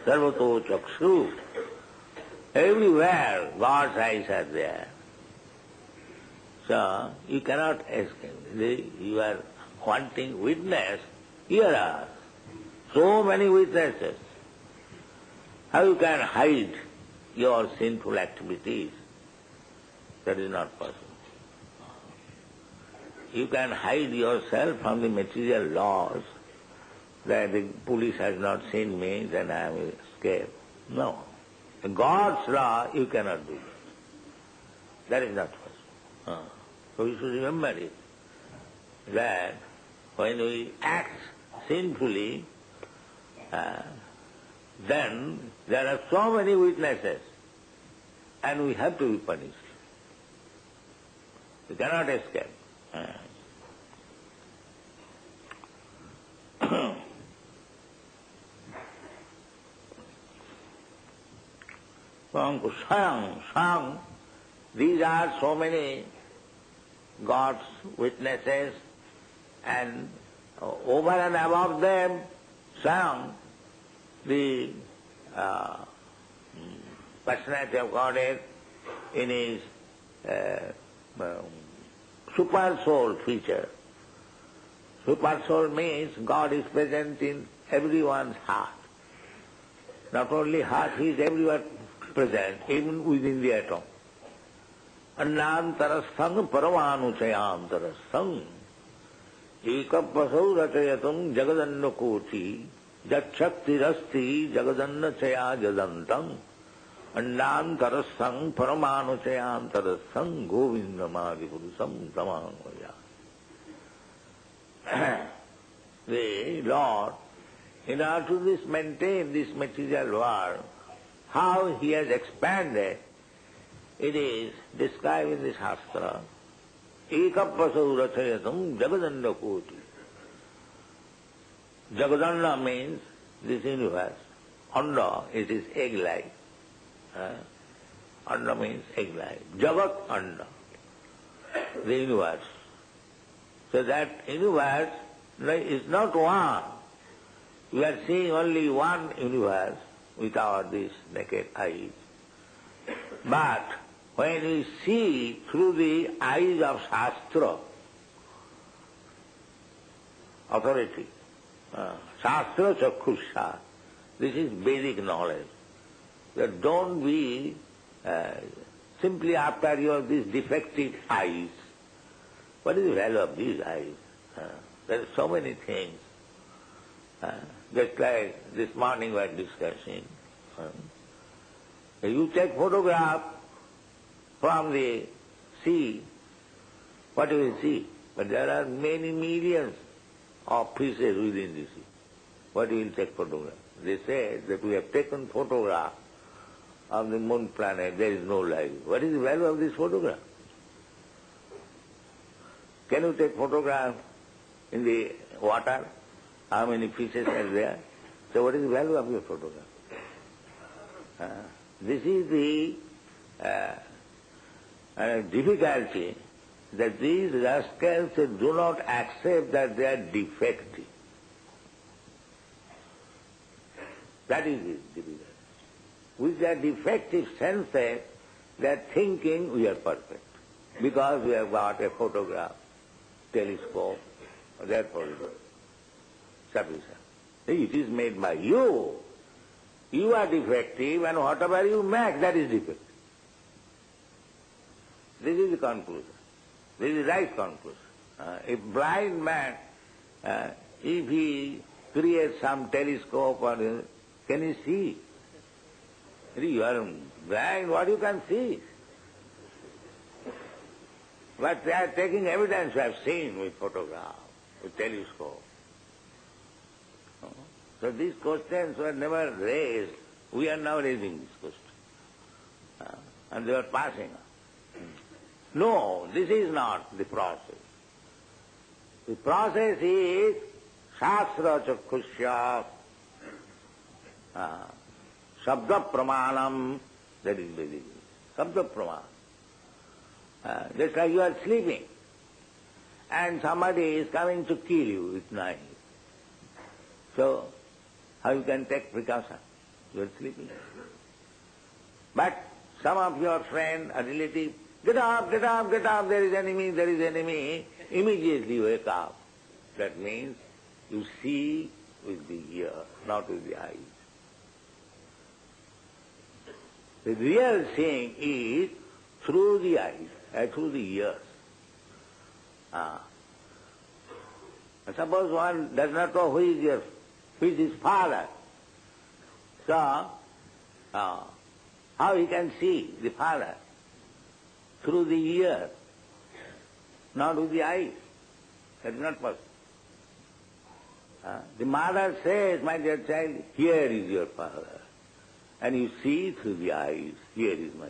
sarvato chakshu. Everywhere God's eyes are there. So you cannot escape. You are wanting witness, here are so many witnesses. How you can hide your sinful activities? That is not possible. You can hide yourself from the material laws, that the police has not seen me, then I will escape. No. God's law you cannot do. That is not possible. So you should remember it, that when we act sinfully, then there are so many witnesses, and we have to be punished. We cannot escape. Swayam, these are so many God's witnesses, and over and above them, Swayam, the personality of Godhead in his super soul feature. Super soul means God is present in everyone's heart. Not only heart, he is everywhere present, even within the atom. Annantarasthang paramanuchayantarasthang ekapasau rachayatam jagadannakoti jatshaktirasti jagadanachaya jadantam annantarasthang paramanuchayantarasthang govindamadi-purusam tamangvaya. The Lord, in order to maintain this material world, how He has expanded, it is described in the Shastra. Ekapasau rachayatam jagadannakoti. Jagadanna means this universe. Anda, it is egg-like. Anda means egg-like. Jagat Anda, the universe. So that universe is not one. We are seeing only one universe with our these naked eyes. But when we see through the eyes of Shastra, authority, Shastra Chakhusha, this is basic knowledge. That don't be simply after your these defective eyes. What is the value of these eyes? There are so many things. Just like this morning we are discussing. You take photograph from the sea, what you will see? But there are many millions of fishes within the sea. What you will take photograph? They say that we have taken photograph of the moon planet, there is no life. What is the value of this photograph? Can you take photograph in the water? How many fishes are there? So what is the value of your photograph? This is the difficulty, that these rascals do not accept that they are defective. That is the difficulty. With their defective senses, they are thinking we are perfect. Because we have got a photograph, telescope, therefore it is sufficient. It is made by you. You are defective, and whatever you make, that is defective. This is the conclusion. This is the right conclusion. A blind man, if he creates some telescope, can he see? You are blind, what you can see? But they are taking evidence we have seen with photograph, with telescope. So these questions were never raised. We are now raising this question. And they are passing on. No, this is not the process. The process is Shastra Chakhusya, Sabda Pramanam, that is Vedic. Sabda Pramanam. Just like you are sleeping, and somebody is coming to kill you with knife. So, how you can take precaution? You are sleeping. But some of your friend or relative, get up, get up, get up, there is enemy, immediately wake up. That means you see with the ear, not with the eyes. The real seeing is through the eyes, through the ears. Suppose one does not know who is his father. So, how he can see the father? Through the ear, not with the eyes. That is not possible. The mother says, my dear child, here is your father. And you see through the eyes, here is my